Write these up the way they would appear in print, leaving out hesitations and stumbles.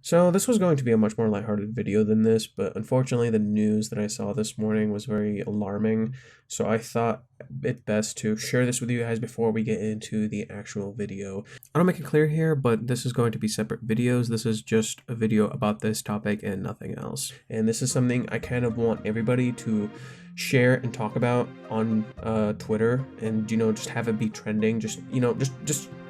So this was going to be a much more lighthearted video than this, but unfortunately the news that I saw this morning was very alarming. So I thought it best to share this with you guys before we get into the actual video. I don't make it clear here, but this is going to be separate videos. This is just a video about this topic and nothing else. And this is something I kind of want everybody to share and talk about on Twitter, and just have it be trending. Just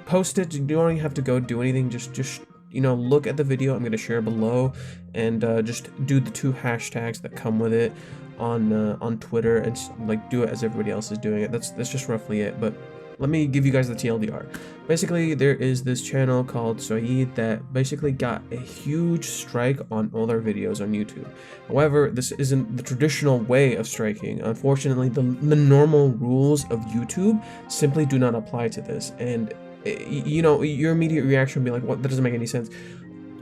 post it. You don't even have to go do anything. Just look at the video I'm going to share below, and just do the 2 hashtags that come with it on Twitter, and like do it as everybody else is doing it. That's just roughly it. But let me give you guys the TLDR. Basically, there is this channel called Shady that basically got a huge strike on all their videos on YouTube. However, this isn't the traditional way of striking. Unfortunately, the normal rules of YouTube simply do not apply to this, and your immediate reaction would be like, what? That doesn't make any sense.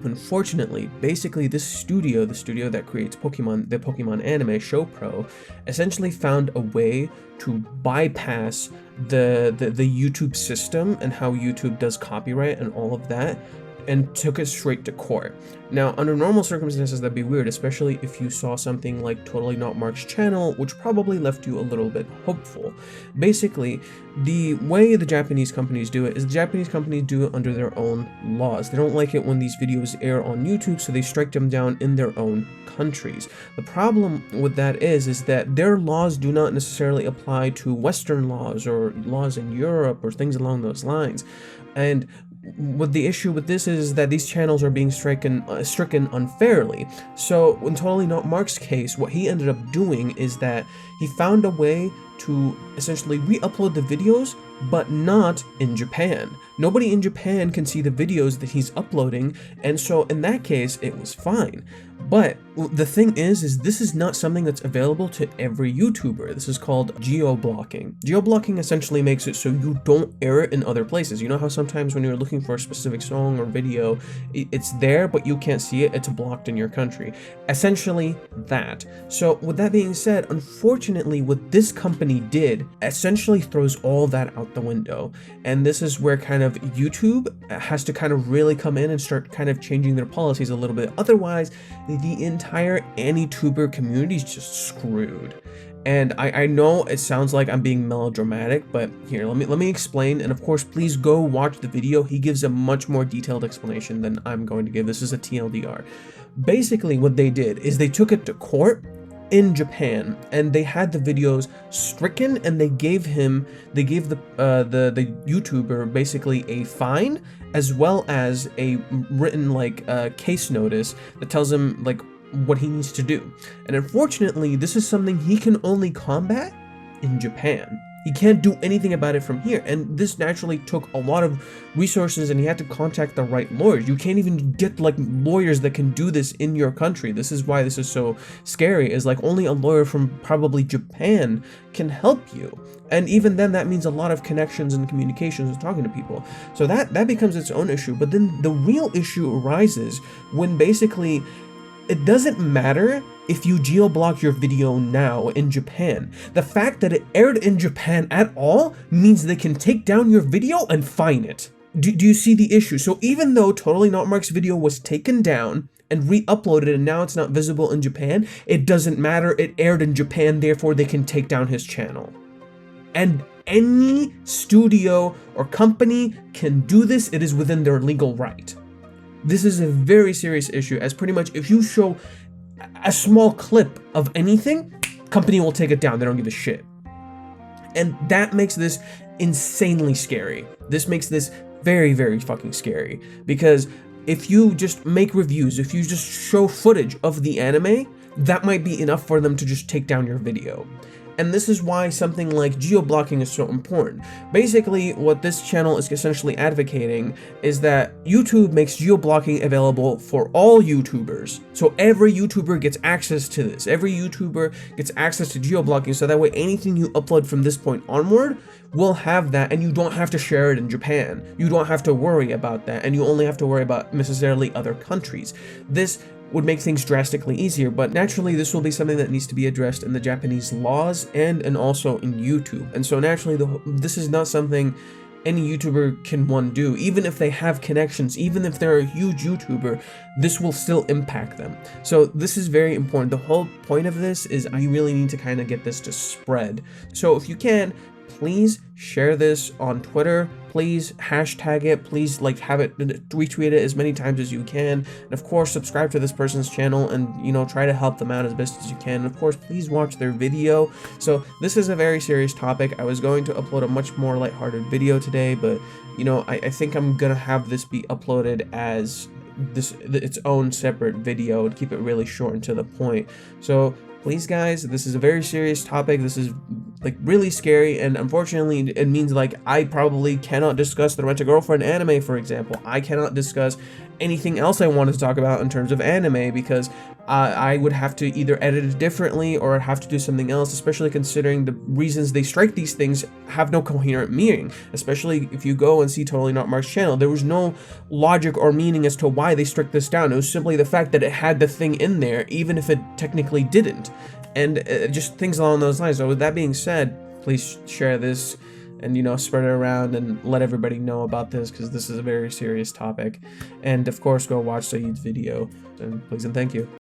Unfortunately, basically the studio that creates Pokemon, the Pokemon anime, ShowPro, essentially found a way to bypass the YouTube system and how YouTube does copyright and all of that, and took it straight to court. Now, under normal circumstances, that'd be weird, especially if you saw something like Totally Not Mark's channel, which probably left you a little bit hopeful. Basically, the way the Japanese companies do it is the Japanese companies do it under their own laws. They don't like it when these videos air on YouTube, so they strike them down in their own countries. The problem with that is that their laws do not necessarily apply to Western laws or laws in Europe or things along those lines. And what the issue with this is that these channels are being stricken unfairly. So in Totally Not Mark's case, what he ended up doing is that he found a way to essentially re-upload the videos, but not in Japan. Nobody in Japan can see the videos that he's uploading, and so in that case, it was fine. But the thing is this is not something that's available to every YouTuber. This is called geo-blocking. Geo-blocking essentially makes it so you don't air it in other places. You know how sometimes when you're looking for a specific song or video, it's there, but you can't see it, it's blocked in your country. Essentially that. So with that being said, unfortunately what this company did essentially throws all that out the window. And this is where kind of YouTube has to kind of really come in and start kind of changing their policies a little bit. Otherwise, the entire AniTuber community is just screwed. And I know it sounds like I'm being melodramatic, but here, let me explain. And of course, please go watch the video. He gives a much more detailed explanation than I'm going to give. This is a TLDR. Basically, what they did is they took it to court in Japan, and they had the videos stricken, and they gave the YouTuber basically a fine, as well as a written case notice that tells him like what he needs to do. And unfortunately, this is something he can only combat in Japan. He can't do anything about it from here, and this naturally took a lot of resources, and he had to contact the right lawyers. You can't even get like lawyers that can do this in your country. This is why this is so scary, is like only a lawyer from probably Japan can help you. And even then, that means a lot of connections and communications and talking to people. So that becomes its own issue. But then the real issue arises when basically it doesn't matter if you geo-block your video now in Japan. The fact that it aired in Japan at all means they can take down your video and fine it. Do you see the issue? So even though Totally Not Mark's video was taken down and re-uploaded and now it's not visible in Japan, it doesn't matter. It aired in Japan, therefore they can take down his channel. And any studio or company can do this. It is within their legal right. This is a very serious issue, as pretty much if you show a small clip of anything, company will take it down. They don't give a shit. And that makes this insanely scary. This makes this very, very fucking scary, because if you just make reviews, if you just show footage of the anime, that might be enough for them to just take down your video. And this is why something like geo-blocking is so important. Basically, what this channel is essentially advocating is that YouTube makes geo-blocking available for all YouTubers. So every YouTuber gets access to this. Every YouTuber gets access to geo-blocking, so that way anything you upload from this point onward will have that, and you don't have to share it in Japan. You don't have to worry about that, and you only have to worry about necessarily other countries. This would make things drastically easier, but naturally this will be something that needs to be addressed in the Japanese laws and also in YouTube. And so naturally this is not something any YouTuber can one do. Even if they have connections, even if they're a huge YouTuber, this will still impact them. So this is very important. The whole point of this is I really need to kind of get this to spread. So if you can, please share this on Twitter, please hashtag it, please like have it, retweet it as many times as you can, and of course subscribe to this person's channel and, you know, try to help them out as best as you can. And of course, please watch their video. So this is a very serious topic. I was going to upload a much more lighthearted video today, but you know, I think I'm gonna have this be uploaded as its own separate video and keep it really short and to the point. So please guys, this is a very serious topic. This is like really scary, and unfortunately it means like I probably cannot discuss the Rent-A-Girlfriend anime, for example. I cannot discuss anything else I wanted to talk about in terms of anime because I would have to either edit it differently or I'd have to do something else, especially considering the reasons they strike these things have no coherent meaning. Especially if you go and see Totally Not Mark's channel, there was no logic or meaning as to why they struck this down. It was simply the fact that it had the thing in there, even if it technically didn't. And just things along those lines. So with that being said, please share this and, you know, spread it around and let everybody know about this, because this is a very serious topic. And of course, go watch Saeed's video, and please and thank you.